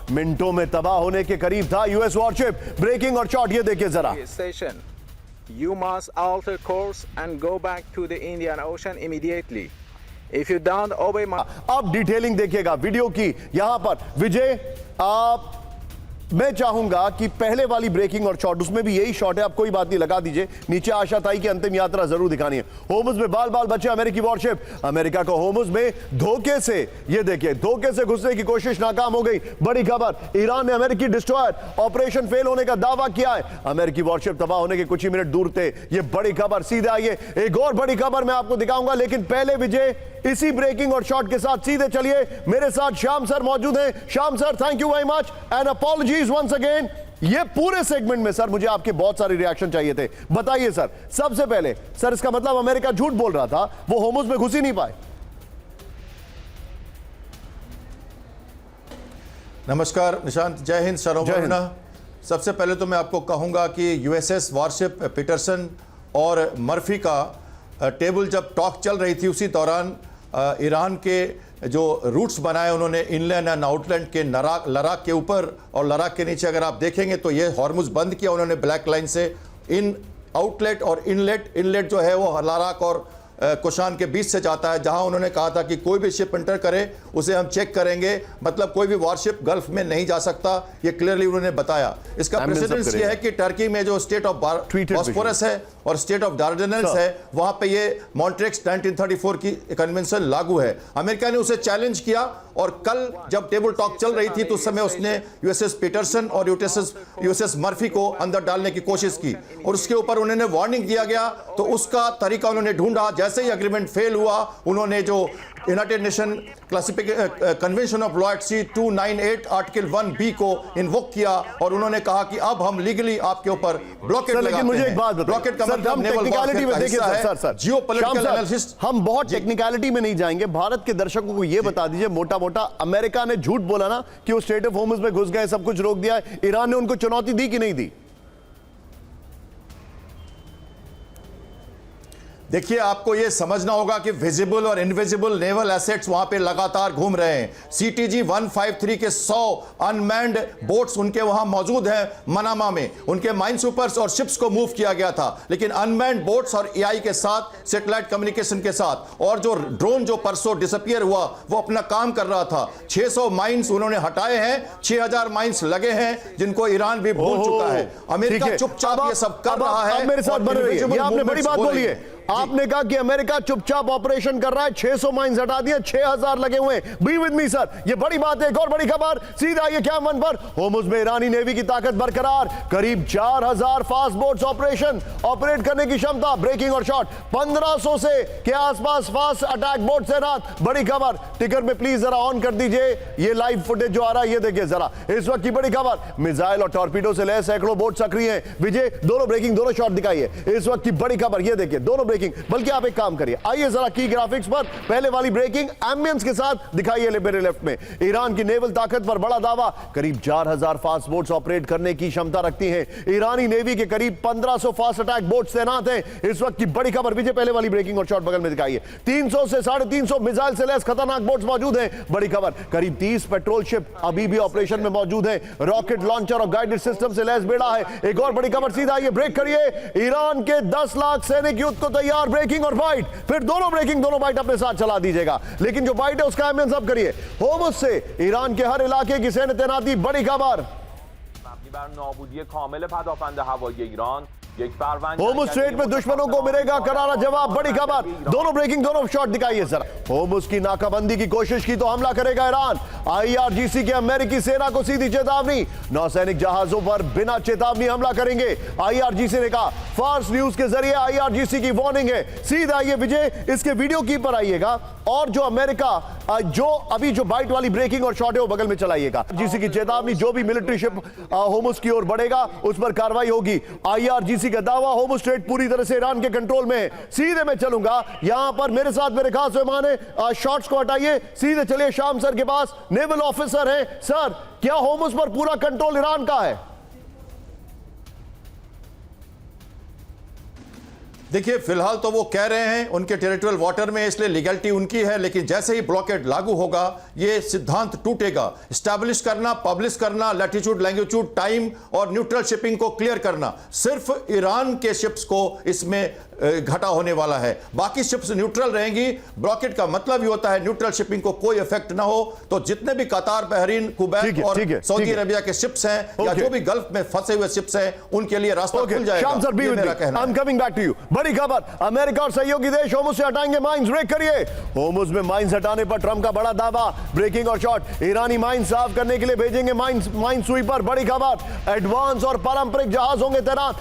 मिनटों में तबाह होने के करीब था यूएस वॉरशिप। ब्रेकिंग और शॉट ये देखिए जरा। Station. You must alter course and go back to the Indian Ocean immediately. If you don't obey my... अब डिटेलिंग देखिएगा वीडियो की। यहां पर विजय, आप मैं चाहूंगा कि पहले वाली ब्रेकिंग और शॉट, उसमें भी यही शॉट है, आप कोई बात नहीं लगा दीजिए। नीचे आशा ताई की अंतिम यात्रा जरूर दिखानी है। होर्मुज में बाल बाल बचे अमेरिकी वॉरशिप। अमेरिका को होर्मुज में धोखे से, ये देखिए, धोखे से घुसने की कोशिश नाकाम हो गई। बड़ी खबर, ईरान ने अमेरिकी डिस्ट्रॉयर ऑपरेशन फेल होने का दावा किया है। अमेरिकी वॉरशिप तबाह होने के कुछ ही मिनट दूर थे। ये बड़ी खबर। सीधे आइए, एक और बड़ी खबर मैं आपको दिखाऊंगा, लेकिन पहले विजय इसी ब्रेकिंग और शॉट के साथ सीधे चलिए। मेरे साथ श्याम सर मौजूद हैं। Shyam sir, thank you very much and apologies once again. ये पूरे सेगमेंट में सर मुझे आपके बहुत सारे रिएक्शन चाहिए थे। बताइए सर, सबसे पहले सर, इसका मतलब अमेरिका झूठ बोल रहा था, वो होर्मुज में घुस ही नहीं पाए? नमस्कार निशांत, जय हिंद, शर्मा। सबसे पहले तो मैं आपको कहूंगा कि यूएसएस वॉरशिप पीटरसन और मर्फी का टेबल जब टॉक चल रही थी, उसी दौरान ईरान के जो रूट्स बनाए उन्होंने इनलैंड एंड आउटलैंड के लराक के ऊपर और लराक के नीचे, अगर आप देखेंगे तो ये हॉर्मुज बंद किया उन्होंने ब्लैक लाइन से। इन आउटलेट और इनलेट जो है वो लराक और कुशान के बीच से जाता है, जहां उन्होंने कहा था कि कोई भी शिप एंटर करे उसे हम चेक करेंगे, मतलब कोई भी वॉरशिप गल्फ में नहीं जा सकता, ये क्लियरली उन्होंने बताया। इसका प्रेसिडेंस ये है कि टर्की में जो स्टेट ऑफ बॉस्फोरस है और स्टेट ऑफ डार्डेनल्स है, वहां पे ये मॉन्ट्रेक्स 1934 की कन्वेंशन लागू है। अमेरिका ने उसे चैलेंज किया और कल जब टेबल टॉक चल रही थी तो उस समय उसने यूएसएस पीटरसन और यूएसएस मर्फी को अंदर डालने की कोशिश की और उसके ऊपर उन्होंने वार्निंग दिया गया, तो उसका तरीका उन्होंने ढूंढा। जैसे ही एग्रीमेंट फेल हुआ, उन्होंने जो United Nation Convention of Law at Sea 298 article 1B को इन्वोक किया और उन्होंने कहा कि अब हम लीगली आपके ऊपर ब्लॉकेट लगाते हैं। लेकिन मुझे एक बात बताइए, ब्लॉकेट का मतलब टेक्निकलिटी में देखिए सर, जियोपॉलिटिकल एनालिसिस, हम बहुत टेक्निकलिटी में नहीं जाएंगे। भारत के दर्शकों को यह बता दीजिए मोटा मोटा, अमेरिका ने झूठ बोला ना कि वो स्टेट ऑफ होर्मुज में घुस गए, सब कुछ रोक दिया। ईरान ने उनको चुनौती दी कि नहीं दी? देखिए, आपको यह समझना होगा कि विजिबल और इनविजिबल नेवल एसेट्स वहां पे लगातार घूम रहे हैं। CTG 153 के 100 अनमैन्ड बोट्स उनके वहां मौजूद हैं मनामा में, उनके माइन सुपर्स और शिप्स को मूव किया गया था, लेकिन अनमैन्ड बोट्स और AI के साथ, सैटेलाइट कम्युनिकेशन के साथ, और जो ड्रोन जो परसों डिसअपियर हुआ वो अपना काम कर रहा था। 600 माइंस उन्होंने हटाए हैं, 6000 माइंस लगे हैं जिनको ईरान भी भूल चुका है। अमेरिका चुपचाप ये सब कर रहा है। मेरे साथ बन रही है, आपने बड़ी बात बोली है। आपने कहा कि अमेरिका चुपचाप ऑपरेशन कर रहा है, 600 माइंस हटा दिए, 6000 लगे हुए हैं। बी विद मी सर, ये बड़ी बात है। एक और बड़ी खबर, सीधा ये क्या मन पर, होर्मुज में ईरानी नेवी की ताकत बरकरार, करीब 4000 फास्ट बोट्स ऑपरेट करने की क्षमता। ब्रेकिंग और शॉट, 1500 से के आसपास फास्ट अटैक बोट से रात। बड़ी खबर, टिकर में प्लीज जरा ऑन कर दीजिए, ये लाइव फुटेज जो आ रहा है ये देखिए जरा। इस वक्त की बड़ी खबर, मिसाइल और टॉर्पीडो से लैस सैकड़ों बोट सक्रिय हैं। विजय, दोनों ब्रेकिंग, दोनों शॉट दिखाइए। इस वक्त की बड़ी खबर ये देखिए, दोनों ब्रेकिंग। बल्कि आप एक काम करिए, आइए जरा की ग्राफिक्स पर पहले वाली ब्रेकिंग एम्बियंस के साथ दिखाइए मेरे लेफ्ट में। ईरान की नेवल ताकत पर बड़ा दावा, करीब 4000 फास्ट बोट्स ऑपरेट करने की क्षमता रखती हैं। ईरानी नेवी के करीब 1500 फास्ट अटैक बोट्स तैनात हैं। इस वक्त की बड़ी खबर, विजय पहले वाली ब्रेकिंग और शॉट बगल में दिखाइए। 300 से 350 मिसाइल से लैस खतरनाक बोट्स मौजूद हैं। बड़ी खबर, करीब 30 पेट्रोल शिप अभी भी ऑपरेशन में मौजूद हैं। रॉकेट लॉन्चर और गाइडेड सिस्टम से लैस बेड़ा है। एक और बड़ी खबर, सीधा आइए ब्रेक करिए। ईरान के 10 लाख सैनिक युद्ध को तैयार। ब्रेकिंग और बाइट, फिर दोनों ब्रेकिंग, दोनों बाइट अपने साथ चला दीजिएगा। लेकिन जो बाइट है उसका एम्बियंस अब करिए। होर्मुज से ईरान के हर इलाके की सैन्य तैनाती। बड़ी खबर, होर्मुज स्ट्रेट में दुश्मनों को मिलेगा करारा जवाब। बड़ी खबर, दोनों ब्रेकिंग, दोनों शॉट दिखाइए सर। होर्मुज की नाकाबंदी की कोशिश की तो हमला करेगा ईरान। IRGC के अमेरिकी सेना को सीधी चेतावनी, नौसैनिक जहाजों पर बिना चेतावनी हमला करेंगे, IRGC ने कहा। फार्स न्यूज के जरिए IRGC की वार्निंग है। सीधा आइए विजय, इसके वीडियो की पर आइएगा और जो अमेरिका जो अभी जो बाइट वाली ब्रेकिंग और शॉट है वो बगल में चलाइएगा। IRGC की चेतावनी, जो भी मिलिट्री शिप होर्मुज की ओर बढ़ेगा उस पर कार्रवाई होगी। IRGC का दावा, होर्मुज स्ट्रेट पूरी तरह से ईरान के कंट्रोल में है। सीधे मैं चलूंगा, यहां पर मेरे साथ मेरे खास मेहमान है। शॉट्स को हटाइए, सीधे चलिए श्याम सर के पास, नेवल ऑफिसर है। सर, क्या होर्मुज पर पूरा कंट्रोल ईरान का है? देखिए फिलहाल तो वो कह रहे हैं उनके टेरिटोरियल वाटर में, इसलिए लीगलिटी उनकी है, लेकिन जैसे ही ब्लॉकेड लागू होगा ये सिद्धांत टूटेगा। स्टैब्लिश करना, पब्लिश करना, लैटिट्यूड, लैंगिट्यूड, टाइम और न्यूट्रल शिपिंग को क्लियर करना, सिर्फ ईरान के शिप्स को इसमें घाटा होने वाला है, बाकी शिप्स न्यूट्रल रहेंगी। ब्लॉकेड का मतलब ही होता है न्यूट्रल शिपिंग को कोई इफेक्ट ना हो। तो जितने भी कतार, बहरीन, कुवैत और सऊदी अरेबिया के शिप्स हैं या जो भी गल्फ में फंसे हुए शिप्स हैं उनके लिए रास्ता खुल जाएगा। श्याम सर, ये मेरा कहना है। I'm coming back to you। बड़ी खबर, अमेरिका और सहयोगी देश होर्मुज से हटाएंगे माइंस। ब्रेक करिए। होर्मुज में माइंस हटाने पर ट्रंप का बड़ा दावा। ब्रेकिंग और शॉर्ट, ईरानी माइंस साफ करने के लिए भेजेंगे माइन स्वीपर। बड़ी खबर, एडवांस और पारंपरिक जहाज होंगे तैनात।